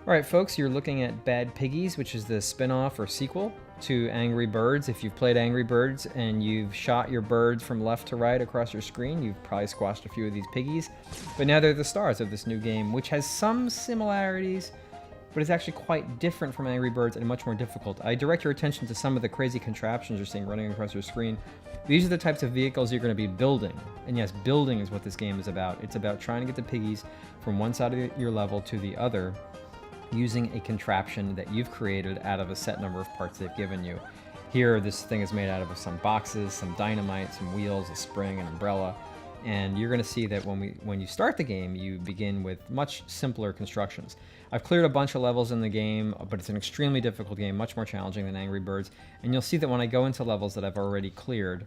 Alright folks, you're looking at Bad Piggies, which is the spin-off or sequel to Angry Birds. If you've played Angry Birds and you've shot your birds from left to right across your screen, you've probably squashed a few of these piggies. But now they're the stars of this new game, which has some similarities, but it's actually quite different from Angry Birds and much more difficult. I direct your attention to some of the crazy contraptions you're seeing running across your screen. These are the types of vehicles you're going to be building. And yes, building is what this game is about. It's about trying to get the piggies from one side of your level to the other, using a contraption that you've created out of a set number of parts they've given you. Here, this thing is made out of some boxes, some dynamite, some wheels, a spring, an umbrella, and you're going to see that when you start the game, you begin with much simpler constructions. I've cleared a bunch of levels in the game, but it's an extremely difficult game, much more challenging than Angry Birds, and you'll see that when I go into levels that I've already cleared,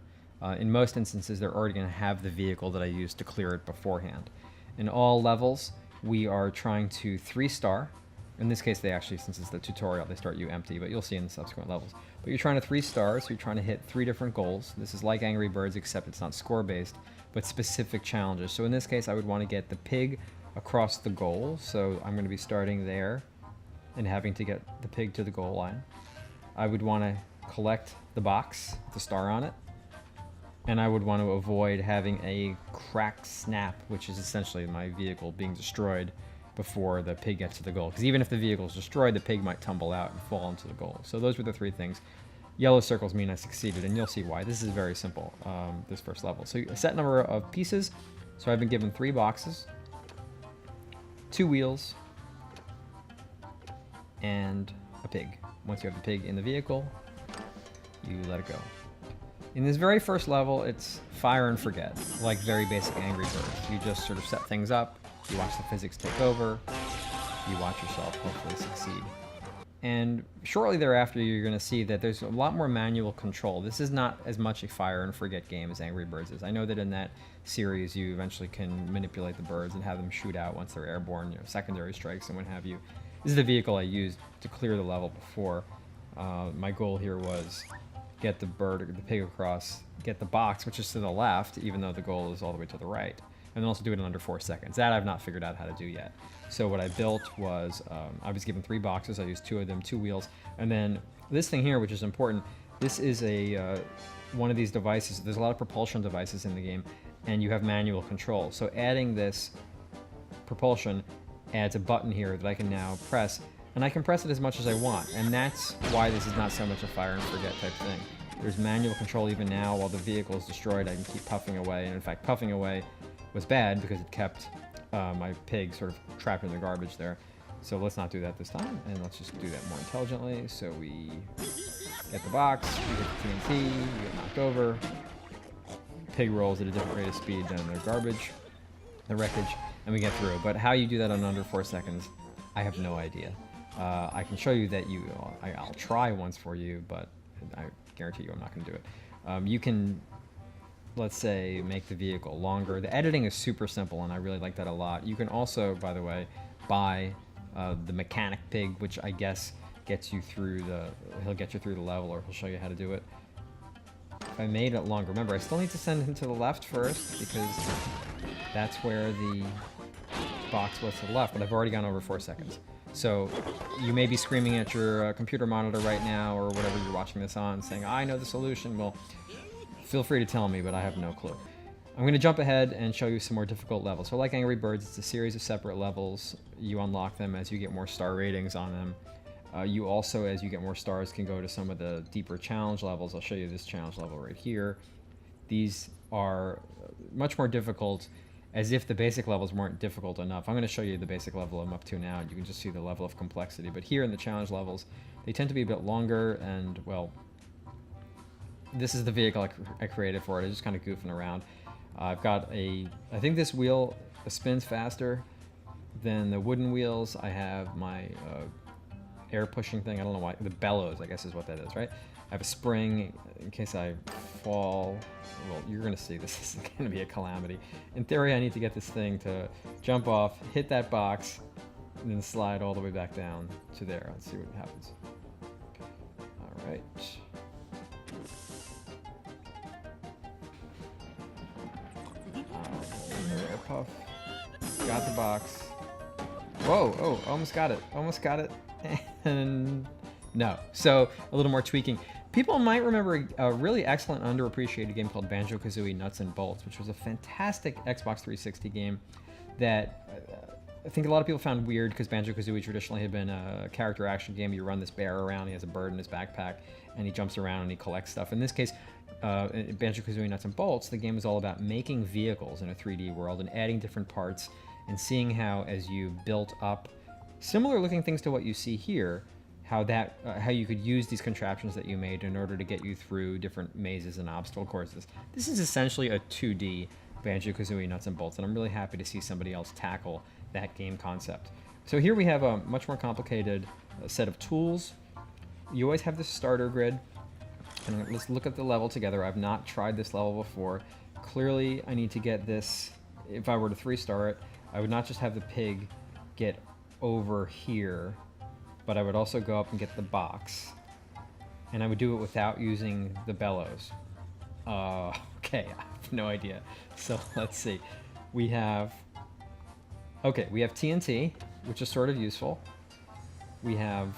in most instances, they're already going to have the vehicle that I used to clear it beforehand. In all levels, we are trying to 3-star. In this case, they actually, since it's the tutorial, they start you empty, but you'll see in the subsequent levels. But you're trying to 3 stars, so you're trying to hit 3 different goals. This is like Angry Birds, except it's not score-based, but specific challenges. So in this case, I would want to get the pig across the goal, so I'm going to be starting there and having to get the pig to the goal line. I would want to collect the box with the star on it, and I would want to avoid having a crack snap, which is essentially my vehicle being destroyed before the pig gets to the goal. Because even if the vehicle is destroyed, the pig might tumble out and fall into the goal. So those were the 3 things. Yellow circles mean I succeeded, and you'll see why. This is very simple, this first level. So a set number of pieces. So I've been given 3 boxes, 2 wheels, and a pig. Once you have the pig in the vehicle, you let it go. In this very first level, it's fire and forget, like very basic Angry Birds. You just sort of set things up, you watch the physics take over, you watch yourself hopefully succeed. And shortly thereafter, you're going to see that there's a lot more manual control. This is not as much a fire and forget game as Angry Birds is. I know that in that series, you eventually can manipulate the birds and have them shoot out once they're airborne, secondary strikes and what have you. This is the vehicle I used to clear the level before. My goal here was get the bird or the pig across, get the box, which is to the left, even though the goal is all the way to the right, and then also do it in under 4 seconds. That I've not figured out how to do yet. So what I built was, I was given 3 boxes, I used 2 of them, 2 wheels, and then this thing here, which is important, this is a one of these devices. There's a lot of propulsion devices in the game, and you have manual control. So adding this propulsion adds a button here that I can now press, and I can press it as much as I want, and that's why this is not so much a fire and forget type thing. There's manual control even now. While the vehicle is destroyed, I can keep puffing away, and in fact, puffing away was bad because it kept my pig sort of trapped in the garbage there. So let's not do that this time, and let's just do that more intelligently. So we get the box, we get the TNT, we get knocked over, pig rolls at a different rate of speed than their garbage, the wreckage, and we get through. But how you do that in under 4 seconds, I have no idea. I can show you that I'll try once for you, but I guarantee you I'm not going to do it. You can, let's say, make the vehicle longer. The editing is super simple, and I really like that a lot. You can also, by the way, buy the mechanic pig, which I guess gets you through he'll get you through the level, or he'll show you how to do it. If I made it longer, remember, I still need to send him to the left first, because that's where the box was to the left, but I've already gone over 4 seconds. So you may be screaming at your computer monitor right now, or whatever you're watching this on, saying, I know the solution. Well, feel free to tell me, but I have no clue. I'm going to jump ahead and show you some more difficult levels. So like Angry Birds, it's a series of separate levels. You unlock them as you get more star ratings on them. You also, as you get more stars, can go to some of the deeper challenge levels. I'll show you this challenge level right here. These are much more difficult, as if the basic levels weren't difficult enough. I'm going to show you the basic level I'm up to now, and you can just see the level of complexity. But here in the challenge levels, they tend to be a bit longer, and, well, this is the vehicle I created for it. I'm just kind of goofing around. I've got I think this wheel spins faster than the wooden wheels. I have my air pushing thing. I don't know why. The bellows, I guess, is what that is, right? I have a spring in case I fall. Well, you're going to see this is going to be a calamity. In theory, I need to get this thing to jump off, hit that box, and then slide all the way back down to there. Let's see what happens. All right. Air puff. Got the box. Whoa, oh, almost got it. Almost got it. And no. So a little more tweaking. People might remember a really excellent underappreciated game called Banjo-Kazooie Nuts and Bolts, which was a fantastic Xbox 360 game that I think a lot of people found weird because Banjo-Kazooie traditionally had been a character action game. You run this bear around, he has a bird in his backpack, and he jumps around and he collects stuff. In this case, Banjo-Kazooie Nuts and Bolts, the game is all about making vehicles in a 3D world and adding different parts and seeing how, as you built up similar looking things to what you see here, how you could use these contraptions that you made in order to get you through different mazes and obstacle courses. This is essentially a 2D Banjo-Kazooie Nuts and Bolts, and I'm really happy to see somebody else tackle that game concept. So here we have a much more complicated set of tools. You always have the starter grid, and let's look at the level together. I've not tried this level before. Clearly, I need to get this. If I were to 3-star it, I would not just have the pig get over here, but I would also go up and get the box, and I would do it without using the bellows. Okay, I have no idea. So let's see. We have TNT, which is sort of useful. We have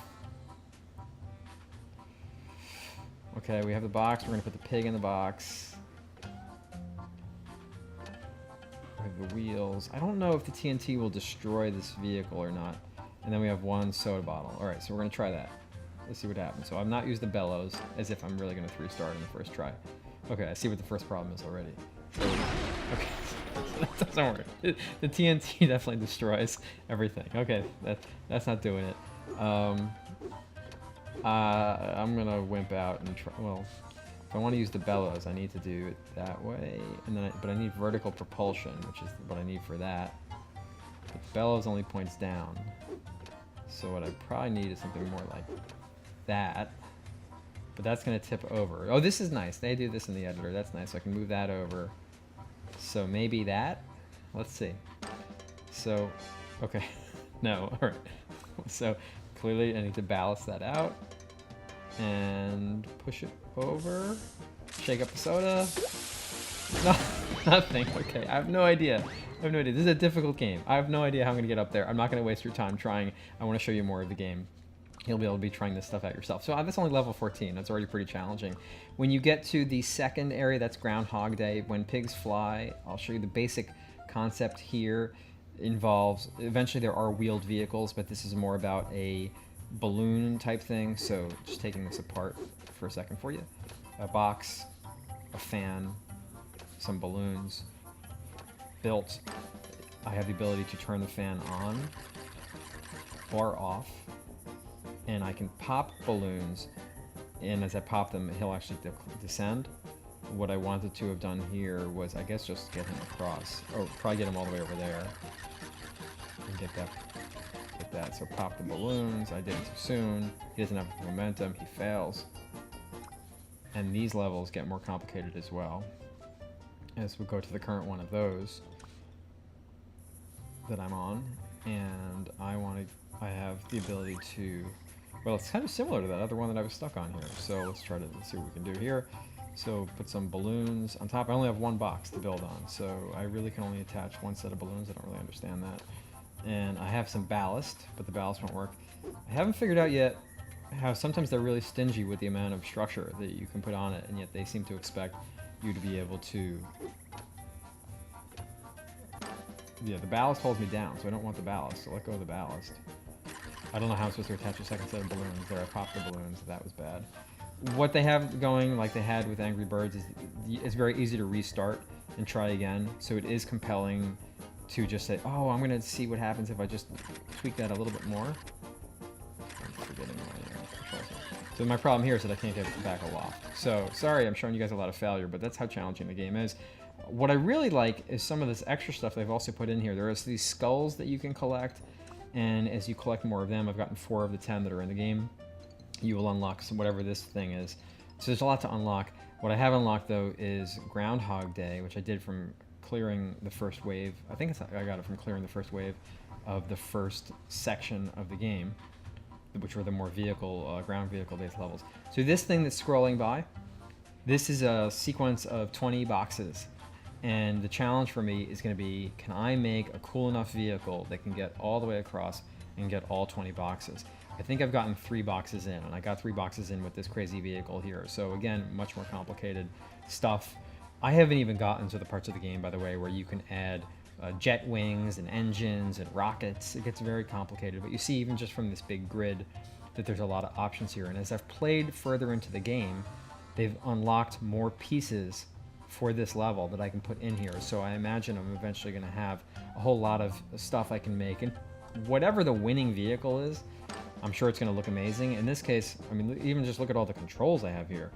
the box. We're gonna put the pig in the box. We have the wheels. I don't know if the TNT will destroy this vehicle or not. And then we have one soda bottle. All right, so we're gonna try that. Let's see what happens. So I've not used the bellows, as if I'm really gonna 3-star it in the first try. Okay, I see what the first problem is already. Okay, so that doesn't work. The TNT definitely destroys everything. Okay, that's not doing it. I'm gonna wimp out and try. Well, if I want to use the bellows, I need to do it that way, and then but I need vertical propulsion, which is what I need for that. But the bellows only points down. So what I probably need is something more like that. But that's going to tip over. Oh, this is nice. They do this in the editor. That's nice. So I can move that over. So maybe that? Let's see. So, okay. No, all right. So clearly I need to ballast that out. And push it over. Shake up the soda. No, nothing. Okay, I have no idea. This is a difficult game. I have no idea how I'm going to get up there. I'm not going to waste your time trying. I want to show you more of the game. You'll be able to be trying this stuff out yourself. So that's only level 14. That's already pretty challenging. When you get to the second area, that's Groundhog Day. When pigs fly, I'll show you the basic concept here. Involves, eventually there are wheeled vehicles, but this is more about a balloon type thing. So just taking this apart for a second for you. A box, a fan, some balloons. Built, I have the ability to turn the fan on or off, and I can pop balloons, and as I pop them, he'll actually descend. What I wanted to have done here was, I guess, just get him across, or probably get him all the way over there, and get that. So pop the balloons. I did it too soon. He doesn't have momentum. He fails, and these levels get more complicated as well. As we go to the current one of those that I'm on, and I have the ability to, well, it's kind of similar to that other one that I was stuck on here. So let's see what we can do here. So put some balloons on top. I only have one box to build on, so I really can only attach one set of balloons. I don't really understand that. And I have some ballast, but the ballast won't work. I haven't figured out yet how sometimes they're really stingy with the amount of structure that you can put on it, and yet they seem to expect you to be able to. Yeah, the ballast holds me down, so I don't want the ballast, so let go of the ballast. I don't know how I'm supposed to attach a second set of balloons. There, I popped the balloons. That was bad. What they have going, like they had with Angry Birds, is it's very easy to restart and try again. So it is compelling to just say, oh, I'm going to see what happens if I just tweak that a little bit more. I'm forgetting my controls. So my problem here is that I can't get it back aloft. So sorry, I'm showing you guys a lot of failure, but that's how challenging the game is. What I really like is some of this extra stuff they've also put in here. There is these skulls that you can collect, and as you collect more of them, I've gotten 4 of the 10 that are in the game, you will unlock whatever this thing is. So there's a lot to unlock. What I have unlocked, though, is Groundhog Day, which I did from clearing the first wave. I think I got it from clearing the first wave of the first section of the game, which were the more ground vehicle-based levels. So this thing that's scrolling by, this is a sequence of 20 boxes And the challenge for me is going to be, can I make a cool enough vehicle that can get all the way across and get all 20 boxes? I think I've gotten 3 boxes in, and I got 3 boxes in with this crazy vehicle here. So again, much more complicated stuff. I haven't even gotten to the parts of the game, by the way, where you can add jet wings and engines and rockets. It gets very complicated, but you see even just from this big grid that there's a lot of options here. And as I've played further into the game, they've unlocked more pieces for this level that I can put in here. So I imagine I'm eventually going to have a whole lot of stuff I can make. And whatever the winning vehicle is, I'm sure it's going to look amazing. In this case, I mean, even just look at all the controls I have here.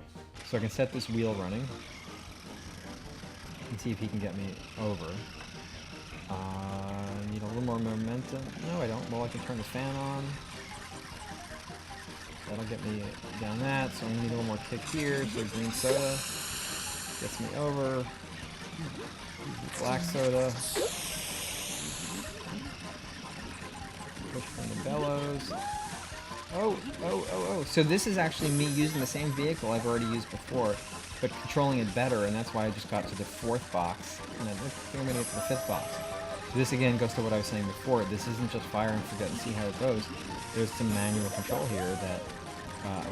So I can set this wheel running and see if he can get me over. I need a little more momentum. No, I don't. Well, I can turn the fan on. That'll get me down that. So I'm going to need a little more kick here. So green soda gets me over. Black soda. Push from the bellows. Oh. So this is actually me using the same vehicle I've already used before, but controlling it better, and that's why I just got to the 4th box. And I think I'm going to get to the 5th box. So this again goes to what I was saying before. This isn't just fire and forget and see how it goes. There's some manual control here that,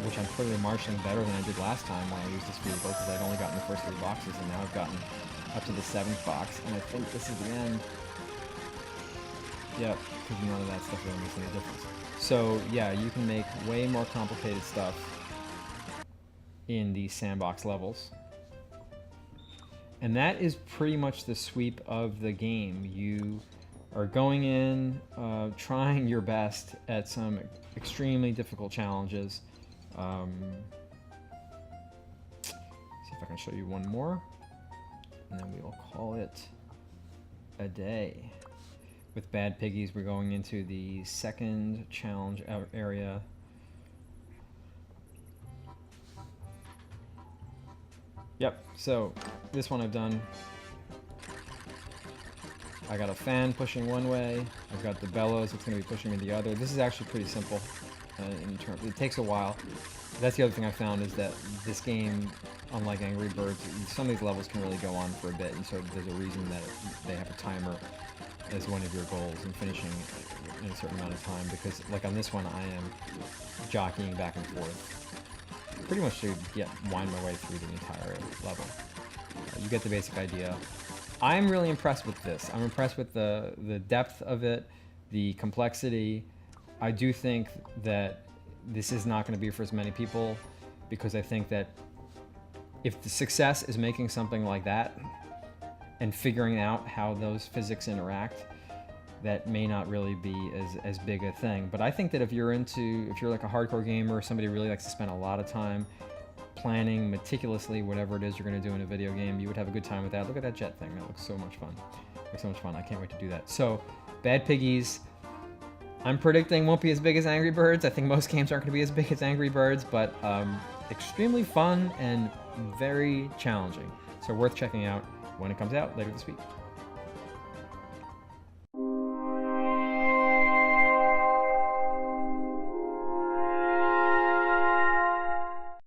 which I'm clearly marshalling better than I did last time when I used this vehicle, because I'd only gotten the first 3 boxes, and now I've gotten up to the 7th box, and I think this is the end. Yep, because none of that stuff really makes any difference. So yeah, you can make way more complicated stuff in these sandbox levels. And that is pretty much the sweep of the game. You are going in, trying your best at some extremely difficult challenges. See if I can show you one more, and then we will call it a day. With Bad Piggies, we're going into the 2nd challenge area. Yep, so this one I've done. I got a fan pushing one way. I've got the bellows that's going to be pushing me the other. This is actually pretty simple. It takes a while. That's the other thing I found, is that this game, unlike Angry Birds, some of these levels can really go on for a bit, and so there's a reason that they have a timer as one of your goals and finishing in a certain amount of time, because like on this one I am jockeying back and forth pretty much to wind my way through the entire level. You get the basic idea. I'm really impressed with this. I'm impressed with the depth of it, the complexity. I do think that this is not going to be for as many people, because I think that if the success is making something like that and figuring out how those physics interact, that may not really be as big a thing. But I think that if you're like a hardcore gamer, somebody who really likes to spend a lot of time planning meticulously whatever it is you're going to do in a video game, you would have a good time with that. Look at that jet thing. That looks so much fun. Looks so much fun. I can't wait to do that. So, Bad Piggies, I'm predicting won't be as big as Angry Birds. I think most games aren't going to be as big as Angry Birds, but extremely fun and very challenging. So worth checking out when it comes out later this week.